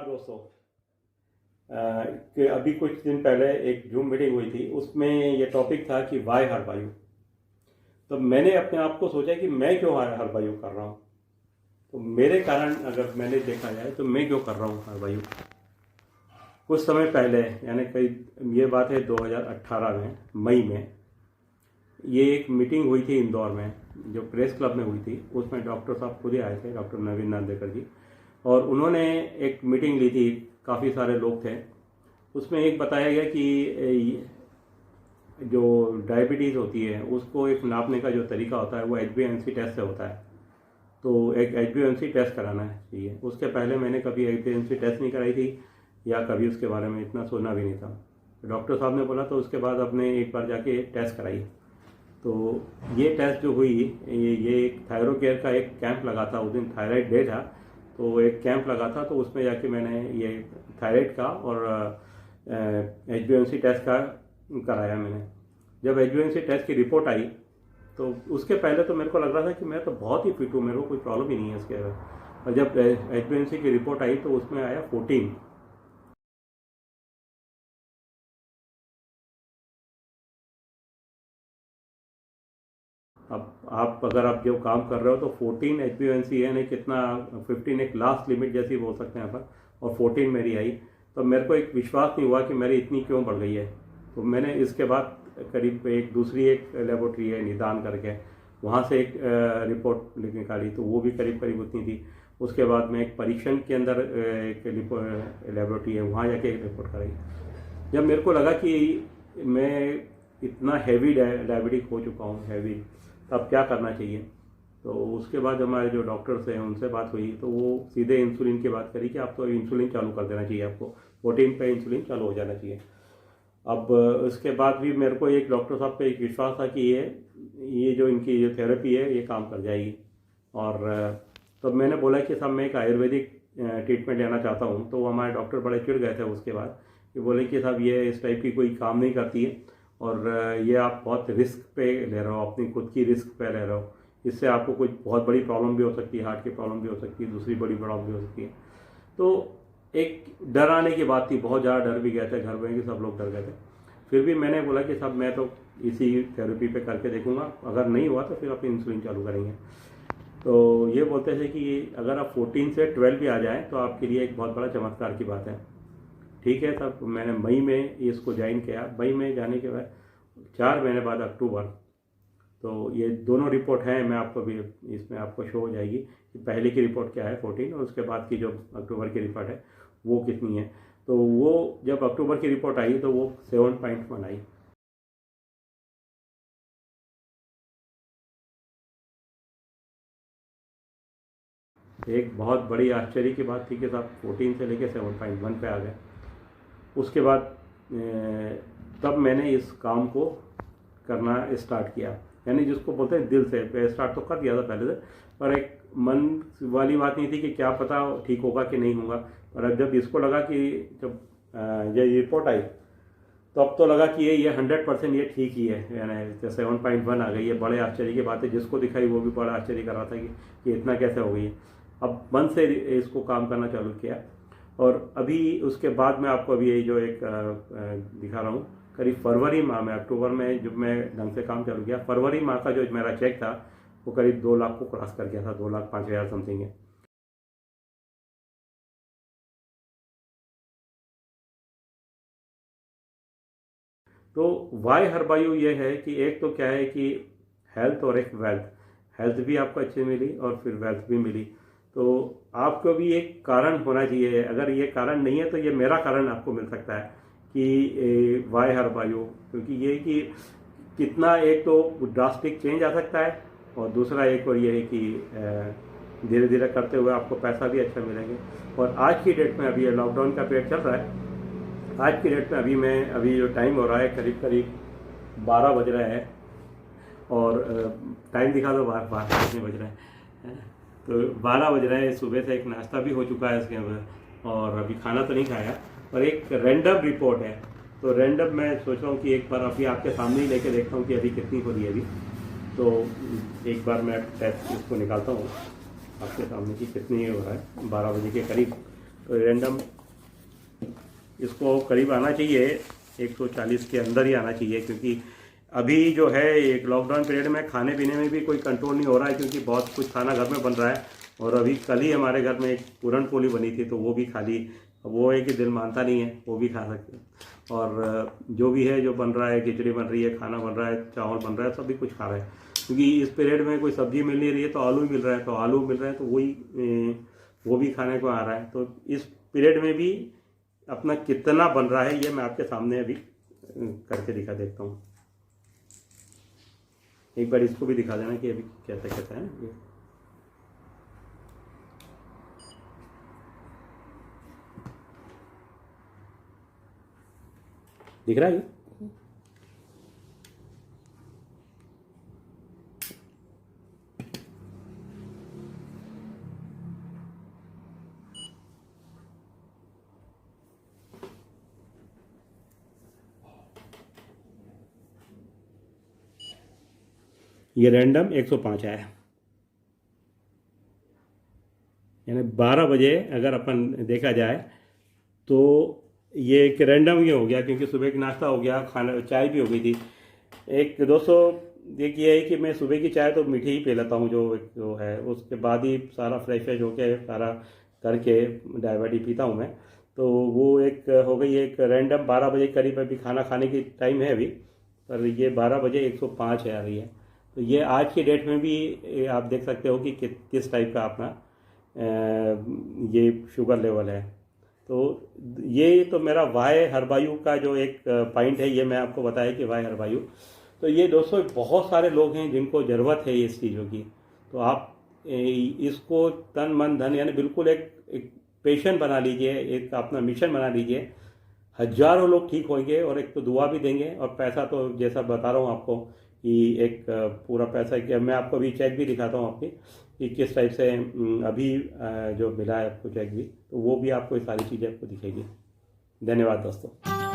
दोस्तों, कि अभी कुछ दिन पहले एक जूम मीटिंग हुई थी। उसमें ये टॉपिक था कि वाई हर वायु। तो मैंने अपने आप को सोचा कि मैं क्यों हर वायु कर रहा हूँ। तो मेरे कारण अगर मैंने देखा जाए तो मैं क्यों कर रहा हूँ हर वायु। कुछ समय पहले, यानी कई ये बात है 2018 में मई में, ये एक मीटिंग हुई थी इंदौर में, जो प्रेस क्लब में हुई थी। उसमें डॉक्टर साहब खुद ही आए थे, डॉक्टर नवीन नांदेकर जी, और उन्होंने एक मीटिंग ली थी। काफ़ी सारे लोग थे। उसमें एक बताया गया कि जो डायबिटीज़ होती है उसको एक नापने का जो तरीका होता है वो HbA1c टेस्ट से होता है। तो एक HbA1c टेस्ट कराना चाहिए। उसके पहले मैंने कभी HbA1c टेस्ट नहीं कराई थी या कभी उसके बारे में इतना सुना भी नहीं था। डॉक्टर साहब ने बोला तो उसके बाद अपने एक बार जाके टेस्ट कराई। तो ये टेस्ट जो हुई, ये एक थायरो केयर का एक कैंप लगा था। उस दिन थायराइड डे था, तो एक कैंप लगा था। तो उसमें जाके मैंने ये थायराइड का और HbA1c टेस्ट का कराया मैंने। जब HbA1c टेस्ट की रिपोर्ट आई तो उसके पहले तो मेरे को लग रहा था कि मैं तो बहुत ही फिट हूँ, मेरे को कोई प्रॉब्लम ही नहीं है इसके। और जब HbA1c की रिपोर्ट आई तो उसमें आया 14। अब अगर आप जो काम कर रहे हो तो 14 HbA1c है, नहीं कितना 15 एक लास्ट लिमिट जैसी बोल सकते हैं यहाँ पर, और 14 मेरी आई। तो मेरे को एक विश्वास नहीं हुआ कि मेरी इतनी क्यों बढ़ गई है। तो मैंने इसके बाद करीब एक दूसरी एक लेबोरेटरी है निदान करके, वहाँ से एक रिपोर्ट निकाली, तो वो भी करीब करीब उतनी थी। उसके बाद में एक परीक्षण के अंदर एक लेबोरेटरी है, वहाँ जाके एक रिपोर्ट कराई। जब मेरे को लगा कि मैं इतना हैवी डायबिटिक हो चुका हूँ, हैवी, तब क्या करना चाहिए। तो उसके बाद हमारे जो डॉक्टर्स हैं उनसे बात हुई तो वो सीधे इंसुलिन की बात करी कि आप तो इंसुलिन चालू कर देना चाहिए, आपको 14 पे इंसुलिन चालू हो जाना चाहिए। अब उसके बाद भी मेरे को एक डॉक्टर साहब पे एक विश्वास था कि ये जो इनकी जो थेरेपी है ये काम कर जाएगी। और तब मैंने बोला कि साहब मैं एक आयुर्वेदिक ट्रीटमेंट लेना चाहता हूँ। तो हमारे डॉक्टर बड़े चिढ़ गए थे उसके बाद, कि बोले कि साहब ये इस टाइप की कोई काम नहीं करती है, और ये आप बहुत रिस्क पे ले रहे हो, अपनी खुद की रिस्क पे ले रहे हो। इससे आपको कोई बहुत बड़ी प्रॉब्लम भी हो सकती है, हार्ट की प्रॉब्लम भी हो सकती है, दूसरी बड़ी प्रॉब्लम भी हो सकती है। तो एक डर आने की बात थी, बहुत ज़्यादा डर भी गया था, घर में भी सब लोग डर गए थे। फिर भी मैंने बोला कि साहब मैं तो इसी थेरेपी पे करके देखूंगा, अगर नहीं हुआ तो फिर आप इंसुलिन चालू करेंगे। तो ये बोलते थे कि अगर आप 14 से 12 भी आ जाएँ तो आपके लिए एक बहुत बड़ा चमत्कार की बात है। ठीक है, तब मैंने मई में इसको ज्वाइन किया। मई में जाने के बाद 4 महीने बाद अक्टूबर, तो ये दोनों रिपोर्ट हैं, मैं आपको भी इसमें आपको शो हो जाएगी कि पहले की रिपोर्ट क्या है 14, और उसके बाद की जो अक्टूबर की रिपोर्ट है वो कितनी है। तो वो जब अक्टूबर की रिपोर्ट आई तो वो 7.1 आई। एक बहुत बड़ी आश्चर्य की बात थी कि साहब 14 से लेके 7.1 पे आ गए। उसके बाद तब मैंने इस काम को करना स्टार्ट किया, यानी जिसको बोलते हैं दिल से। स्टार्ट तो कर दिया था पहले से, पर एक मन वाली बात नहीं थी कि क्या पता ठीक होगा कि नहीं होगा। पर अब जब इसको लगा कि जब ये रिपोर्ट आई तो अब तो लगा कि ये 100% ये ठीक ही है, यानी 7.1 आ गई है। बड़े आश्चर्य की बात है, जिसको दिखाई वो भी बड़ा आश्चर्य कर रहा था कि इतना कैसे हो गई है। अब मन से इसको काम करना चालू किया। और अभी उसके बाद में आपको अभी ये जो एक दिखा रहा हूँ, करीब फरवरी माह में, अक्टूबर में जब मैं ढंग से काम चालू किया, फरवरी माह का जो मेरा चेक था वो करीब 2 लाख को क्रॉस कर गया था, 2,05,000 समथिंग है। तो वाई हर वायु ये है कि एक तो क्या है कि हेल्थ और एक वेल्थ। हेल्थ भी आपको अच्छी मिली और फिर वेल्थ भी मिली। तो आपको भी एक कारण होना चाहिए। अगर ये कारण नहीं है तो ये मेरा कारण आपको मिल सकता है कि वाई हर वायु, क्योंकि ये कि कितना एक तो ड्रास्टिक चेंज आ सकता है, और दूसरा एक और ये है कि धीरे धीरे करते हुए आपको पैसा भी अच्छा मिलेंगे। और आज की डेट में अभी ये लॉकडाउन का पीरियड चल रहा है, आज की डेट में अभी जो टाइम हो रहा है करीब करीब 12 बज रहे हैं, और टाइम दिखा दो, 12 कितने बज रहे हैं। तो 12 बज रहे हैं, सुबह से एक नाश्ता भी हो चुका है इसके अंदर, और अभी खाना तो नहीं खाया। और एक रैंडम रिपोर्ट है, तो रैंडम मैं सोच रहा हूँ कि एक बार अभी आपके सामने ही लेके देखता हूँ कि अभी कितनी हो रही है अभी। तो एक बार मैं टेस्ट इसको निकालता हूँ आपके सामने कि कितनी हो रहा है 12 बजे के करीब। तो रैंडम इसको करीब आना चाहिए 140 के अंदर ही आना चाहिए, क्योंकि अभी जो है एक लॉकडाउन पीरियड में खाने पीने में भी कोई कंट्रोल नहीं हो रहा है, क्योंकि बहुत कुछ खाना घर में बन रहा है। और अभी कल ही हमारे घर में एक पूरन पोली बनी थी, तो वो भी खा ली। वो है कि दिल मानता नहीं है, वो भी खा सकते हैं। और जो भी है, जो बन रहा है, खिचड़ी बन रही है, खाना बन रहा है, चावल बन रहा है, सभी कुछ खा रहे हैं। क्योंकि इस पीरियड में कोई सब्जी मिल नहीं रही है, तो आलू मिल रहा है, तो आलू मिल रहा है, तो वही वो भी खाने को आ रहा है। तो इस पीरियड में भी अपना कितना बन रहा है, ये मैं आपके सामने अभी करके दिखा देता हूँ। एक बार इसको भी दिखा देना कि अभी कैसा कैसा है ये। दिख रहा है ये? ये रैंडम 105 आया, यानी 12 बजे अगर अपन देखा जाए तो ये एक रैंडम ही हो गया, क्योंकि सुबह की नाश्ता हो गया, खाना चाय भी हो गई थी। एक दोस्तों देखिए है कि मैं सुबह की चाय तो मीठी ही पी लेता हूँ, जो है उसके बाद ही सारा फ्रेश होके सारा करके डायबिटी पीता हूँ मैं। तो वो एक हो गई एक रैंडम 12 बजे करीब, अभी खाना खाने की टाइम है अभी, पर ये 12 बजे 105 आ रही है। तो ये आज की डेट में भी आप देख सकते हो कि किस टाइप का अपना ये शुगर लेवल है। तो ये तो मेरा वाय हरवायु का जो एक पॉइंट है, ये मैं आपको बताया कि वाय हरवायु। तो ये दोस्तों बहुत सारे लोग हैं जिनको ज़रूरत है इस चीज़ों की। तो आप इसको तन मन धन यानी बिल्कुल एक पेशेंट बना लीजिए, एक अपना मिशन बना लीजिए। हजारों लोग ठीक होंगे और एक तो दुआ भी देंगे, और पैसा तो जैसा बता रहा हूँ आपको कि एक पूरा पैसा कि मैं आपको अभी चेक भी दिखाता हूँ आपकी कि किस टाइप से अभी जो मिला है आपको चेक भी, तो वो भी आपको ये सारी चीज़ें आपको दिखेगी। धन्यवाद दोस्तों।